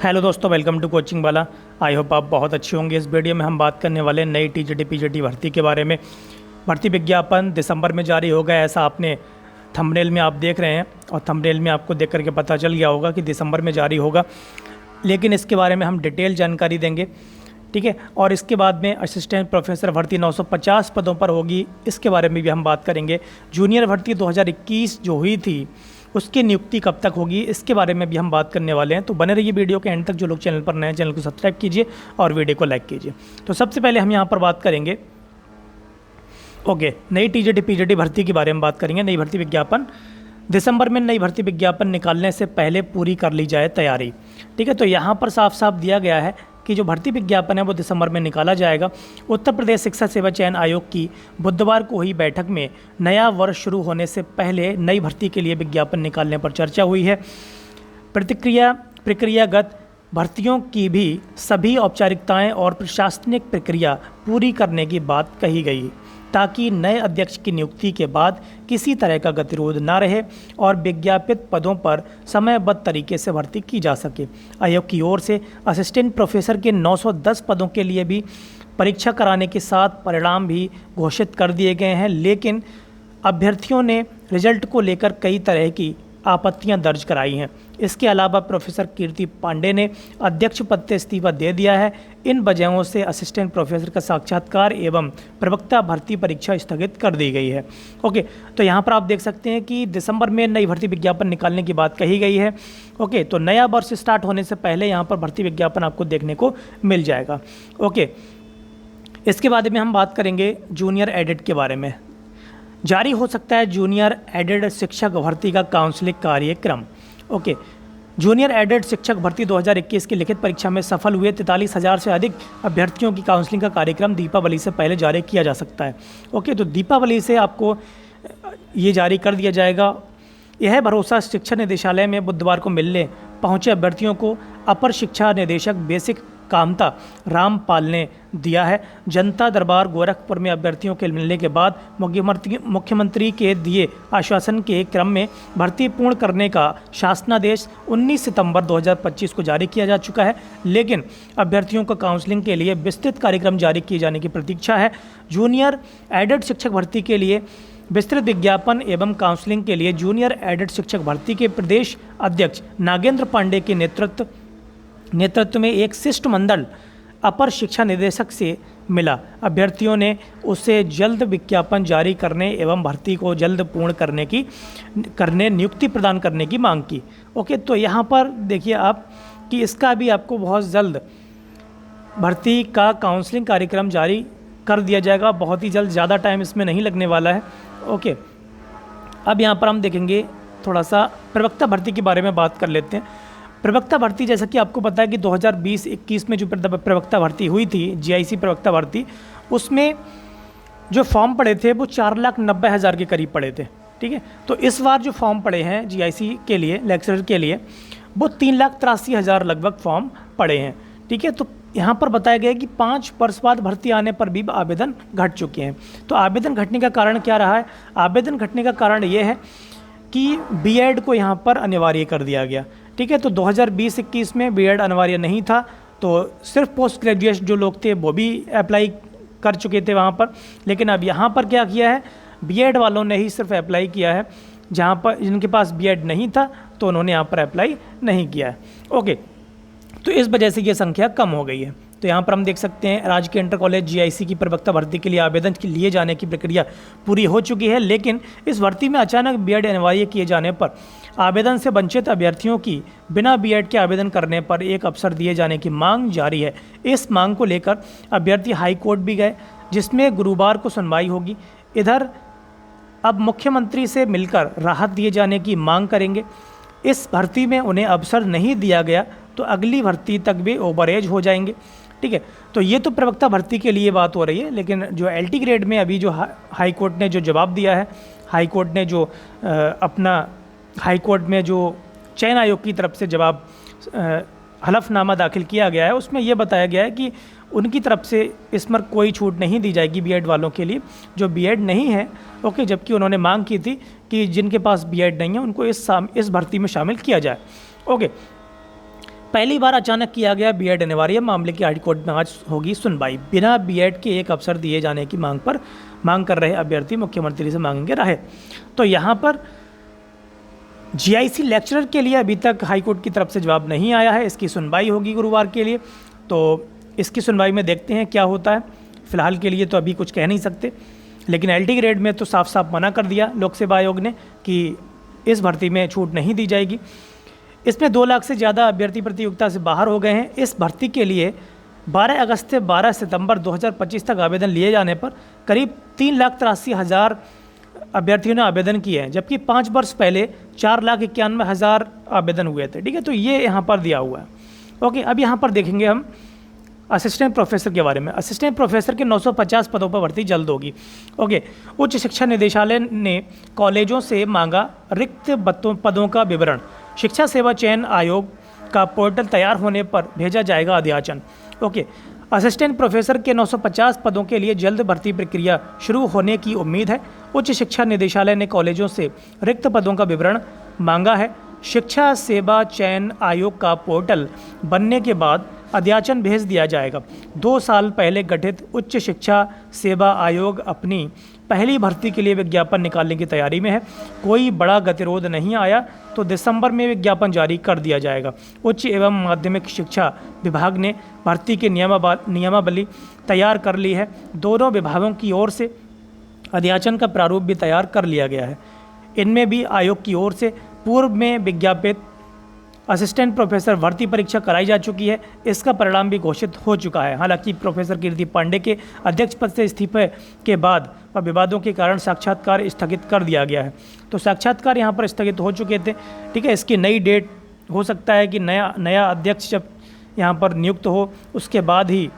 Hello दोस्तों, welcome to coaching वाला। I hope आप बहुत अच्छे होंगे। इस वीडियो में हम बात करने वाले हैं नई टीजीटी पीजीटी भर्ती के बारे में। भर्ती विज्ञापन दिसंबर में जारी होगा, ऐसा आपने थंबनेल में आप देख रहे हैं और थंबनेल में आपको देख करके पता चल गया होगा कि दिसंबर में जारी होगा, लेकिन इसके बारे में हम डिटेल जानकारी देंगे, ठीक है। और इसके बाद में असिस्टेंट प्रोफेसर भर्ती 950 पदों पर होगी, इसके बारे में भी हम बात करेंगे। जूनियर भर्ती 2021 जो हुई थी उसकी नियुक्ति कब तक होगी, इसके बारे में भी हम बात करने वाले हैं। तो बने रहिए वीडियो के एंड तक। जो लोग चैनल पर नए हैं, चैनल को सब्सक्राइब कीजिए और वीडियो को लाइक कीजिए। तो सबसे पहले हम यहाँ पर बात करेंगे नई टीजीटी पीजीटी भर्ती के बारे में बात करेंगे। नई भर्ती विज्ञापन दिसंबर में नई भर्ती विज्ञापन निकालने से पहले पूरी कर ली जाए तैयारी, ठीक है। तो यहाँ पर साफ साफ दिया गया है कि जो भर्ती विज्ञापन है वो दिसंबर में निकाला जाएगा। उत्तर प्रदेश शिक्षा सेवा चयन आयोग की बुधवार को हुई बैठक में नया वर्ष शुरू होने से पहले नई भर्ती के लिए विज्ञापन निकालने पर चर्चा हुई है। प्रक्रियागत भर्तियों की भी सभी औपचारिकताएं और प्रशासनिक प्रक्रिया पूरी करने की बात कही गई, ताकि नए अध्यक्ष की नियुक्ति के बाद किसी तरह का गतिरोध न रहे और विज्ञापित पदों पर समयबद्ध तरीके से भर्ती की जा सके। आयोग की ओर से असिस्टेंट प्रोफेसर के 910 पदों के लिए भी परीक्षा कराने के साथ परिणाम भी घोषित कर दिए गए हैं, लेकिन अभ्यर्थियों ने रिजल्ट को लेकर कई तरह की आपत्तियां दर्ज कराई हैं। इसके अलावा प्रोफेसर कीर्ति पांडे ने अध्यक्ष पद से इस्तीफा दे दिया है। इन वजहों से असिस्टेंट प्रोफेसर का साक्षात्कार एवं प्रवक्ता भर्ती परीक्षा स्थगित कर दी गई है। तो यहाँ पर आप देख सकते हैं कि दिसंबर में नई भर्ती विज्ञापन निकालने की बात कही गई है। तो नया वर्ष स्टार्ट होने से पहले यहाँ पर भर्ती विज्ञापन आपको देखने को मिल जाएगा। इसके बाद में हम बात करेंगे जूनियर एडेड के बारे में। जारी हो सकता है जूनियर एडेड शिक्षक भर्ती का काउंसलिंग कार्यक्रम। जूनियर एडेड शिक्षक भर्ती 2021 की लिखित परीक्षा में सफल हुए 43,000 से अधिक अभ्यर्थियों की काउंसलिंग का कार्यक्रम दीपावली से पहले जारी किया जा सकता है। तो दीपावली से आपको ये जारी कर दिया जाएगा। यह भरोसा शिक्षा निदेशालय में बुधवार को मिलने पहुंचे अभ्यर्थियों को अपर शिक्षा निदेशक बेसिक कामता रामपाल ने दिया है। जनता दरबार गोरखपुर में अभ्यर्थियों के मिलने के बाद मुख्यमंत्री के दिए आश्वासन के क्रम में भर्ती पूर्ण करने का शासनादेश 19 सितंबर 2025 को जारी किया जा चुका है, लेकिन अभ्यर्थियों को काउंसलिंग के लिए विस्तृत कार्यक्रम जारी किए जाने की प्रतीक्षा है। जूनियर एडेड शिक्षक भर्ती के लिए विस्तृत विज्ञापन एवं काउंसलिंग के लिए जूनियर एडेड शिक्षक भर्ती के प्रदेश अध्यक्ष नागेंद्र पांडे के नेतृत्व में एक शिष्टमंडल अपर शिक्षा निदेशक से मिला। अभ्यर्थियों ने उससे जल्द विज्ञापन जारी करने एवं भर्ती को जल्द पूर्ण करने नियुक्ति प्रदान करने की मांग की। तो यहाँ पर देखिए आप कि इसका भी आपको बहुत जल्द भर्ती का काउंसलिंग कार्यक्रम जारी कर दिया जाएगा, बहुत ही जल्द, ज़्यादा टाइम इसमें नहीं लगने वाला है। अब यहाँ पर हम देखेंगे थोड़ा सा प्रवक्ता भर्ती के बारे में बात कर लेते हैं। प्रवक्ता भर्ती, जैसा कि आपको पता है कि 2020-21 में जो प्रवक्ता भर्ती हुई थी, जीआईसी प्रवक्ता भर्ती, उसमें जो फॉर्म पड़े थे वो 4,90,000 के करीब पड़े थे, ठीक है। तो इस बार जो फॉर्म पड़े हैं जीआईसी के लिए, लेक्चरर के लिए, वो 3,83,000 लगभग फॉर्म पड़े हैं, ठीक है। तो यहाँ पर बताया गया कि 5 वर्ष बाद भर्ती आने पर भी आवेदन घट चुके हैं। तो आवेदन घटने का कारण क्या रहा है? आवेदन घटने का कारण ये है कि बीएड को यहाँ पर अनिवार्य कर दिया गया, ठीक है। तो 2020-21 में बीएड अनिवार्य नहीं था, तो सिर्फ पोस्ट ग्रेजुएट जो लोग थे वो भी अप्लाई कर चुके थे वहाँ पर, लेकिन अब यहाँ पर क्या किया है, बीएड वालों ने ही सिर्फ अप्लाई किया है। जहाँ पर जिनके पास बीएड नहीं था तो उन्होंने यहाँ पर अप्लाई नहीं किया है। तो इस वजह से ये संख्या कम हो गई है। तो यहाँ पर हम देख सकते हैं राजकीय इंटर कॉलेज जीआईसी की प्रवक्ता भर्ती के लिए आवेदन के लिए जाने की प्रक्रिया पूरी हो चुकी है, लेकिन इस भर्ती में अचानक बीएड अनिवार्य किए जाने पर आवेदन से वंचित अभ्यर्थियों की बिना बीएड के आवेदन करने पर एक अवसर दिए जाने की मांग जारी है। इस मांग को लेकर अभ्यर्थी हाईकोर्ट भी गए, जिसमें गुरुवार को सुनवाई होगी। इधर अब मुख्यमंत्री से मिलकर राहत दिए जाने की मांग करेंगे। इस भर्ती में उन्हें अवसर नहीं दिया गया तो अगली भर्ती तक भी ओवरएज हो जाएंगे, ठीक है। तो ये तो प्रवक्ता भर्ती के लिए बात हो रही है, लेकिन जो एलटी ग्रेड में अभी जो हाई कोर्ट ने जो जवाब दिया है, हाई कोर्ट ने जो हाई कोर्ट में जो चयन आयोग की तरफ से जवाब हलफनामा दाखिल किया गया है, उसमें ये बताया गया है कि उनकी तरफ से इस पर कोई छूट नहीं दी जाएगी बीएड वालों के लिए जो बीएड नहीं है। जबकि उन्होंने मांग की थी कि जिनके पास बीएड नहीं है उनको इस भर्ती में शामिल किया जाए। पहली बार अचानक किया गया बीएड अनिवार्य मामले की हाईकोर्ट में आज होगी सुनवाई। बिना बीएड के एक अवसर दिए जाने की मांग कर रहे अभ्यर्थी मुख्यमंत्री से मांगेंगे राहत। तो यहाँ पर जीआईसी लेक्चरर के लिए अभी तक हाईकोर्ट की तरफ से जवाब नहीं आया है। इसकी सुनवाई होगी गुरुवार के लिए, तो इसकी सुनवाई में देखते हैं क्या होता है। फिलहाल के लिए तो अभी कुछ कह नहीं सकते, लेकिन एलटी ग्रेड में तो साफ साफ मना कर दिया लोक सेवा आयोग ने कि इस भर्ती में छूट नहीं दी जाएगी। इसमें 2 लाख से ज़्यादा अभ्यर्थी प्रतियोगिता से बाहर हो गए हैं। इस भर्ती के लिए 12 अगस्त से 12 सितंबर 2025 तक आवेदन लिए जाने पर करीब 3,83,000 अभ्यर्थियों ने आवेदन किए हैं, जबकि 5 वर्ष पहले 4,91,000 आवेदन हुए थे। ठीक है, तो ये यहाँ पर दिया हुआ है। ओके, अब यहाँ पर देखेंगे हम असिस्टेंट प्रोफेसर के बारे में। असिस्टेंट प्रोफेसर के 950 पदों पर भर्ती जल्द होगी। ओके, उच्च शिक्षा निदेशालय ने कॉलेजों से मांगा रिक्त पदों का विवरण। शिक्षा सेवा चयन आयोग का पोर्टल तैयार होने पर भेजा जाएगा अध्याचन। ओके, असिस्टेंट प्रोफेसर के 950 पदों के लिए जल्द भर्ती प्रक्रिया शुरू होने की उम्मीद है। उच्च शिक्षा निदेशालय ने कॉलेजों से रिक्त पदों का विवरण मांगा है। शिक्षा सेवा चयन आयोग का पोर्टल बनने के बाद अध्याचन भेज दिया जाएगा। 2 साल पहले गठित उच्च शिक्षा सेवा आयोग अपनी पहली भर्ती के लिए विज्ञापन निकालने की तैयारी में है। कोई बड़ा गतिरोध नहीं आया तो दिसंबर में विज्ञापन जारी कर दिया जाएगा। उच्च एवं माध्यमिक शिक्षा विभाग ने भर्ती की नियमावली तैयार कर ली है। दोनों विभागों की ओर से अध्याचन का प्रारूप भी तैयार कर लिया गया है। इनमें भी आयोग की ओर से पूर्व में विज्ञापित असिस्टेंट प्रोफेसर भर्ती परीक्षा कराई जा चुकी है। इसका परिणाम भी घोषित हो चुका है। हालांकि प्रोफेसर कीर्ति पांडे के अध्यक्ष पद से इस्तीफे के बाद व विवादों के कारण साक्षात्कार स्थगित कर दिया गया है। तो साक्षात्कार यहाँ पर स्थगित हो चुके थे। ठीक है, इसकी नई डेट हो सकता है कि नया अध्यक्ष जब यहाँ पर नियुक्त हो उसके बाद ही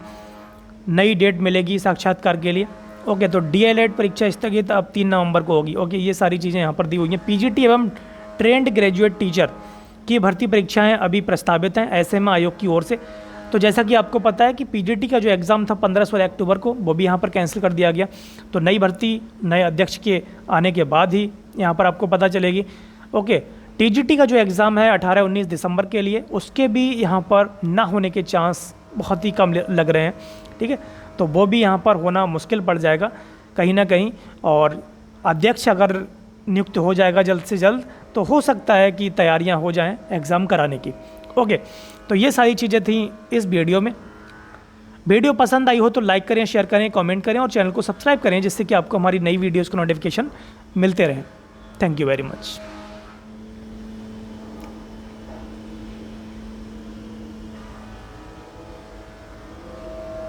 नई डेट मिलेगी साक्षात्कार के लिए। ओके, तो डीएलएड परीक्षा स्थगित अब 3 नवंबर को होगी। ओके, ये सारी चीज़ें यहाँ पर दी हुई हैं। पीजीटी एवं ट्रेंड ग्रेजुएट टीचर की भर्ती परीक्षाएं अभी प्रस्तावित हैं ऐसे में आयोग की ओर से। तो जैसा कि आपको पता है कि पीजीटी का जो एग्ज़ाम था 15-16 अक्टूबर को, वो भी यहाँ पर कैंसिल कर दिया गया। तो नई भर्ती नए अध्यक्ष के आने के बाद ही यहाँ पर आपको पता चलेगी। ओके, टीजीटी का जो एग्ज़ाम है 18-19 दिसंबर के लिए, उसके भी यहाँ पर ना होने के चांस बहुत ही कम लग रहे हैं। ठीक है, तो वो भी यहाँ पर होना मुश्किल पड़ जाएगा कहीं ना कहीं। और अध्यक्ष अगर नियुक्त हो जाएगा जल्द से जल्द तो हो सकता है कि तैयारियां हो जाएं एग्ज़ाम कराने की। ओके, तो ये सारी चीज़ें थी इस वीडियो में। वीडियो पसंद आई हो तो लाइक करें, शेयर करें, कमेंट करें और चैनल को सब्सक्राइब करें, जिससे कि आपको हमारी नई वीडियोज़ के नोटिफिकेशन मिलते रहें। Thank you very much.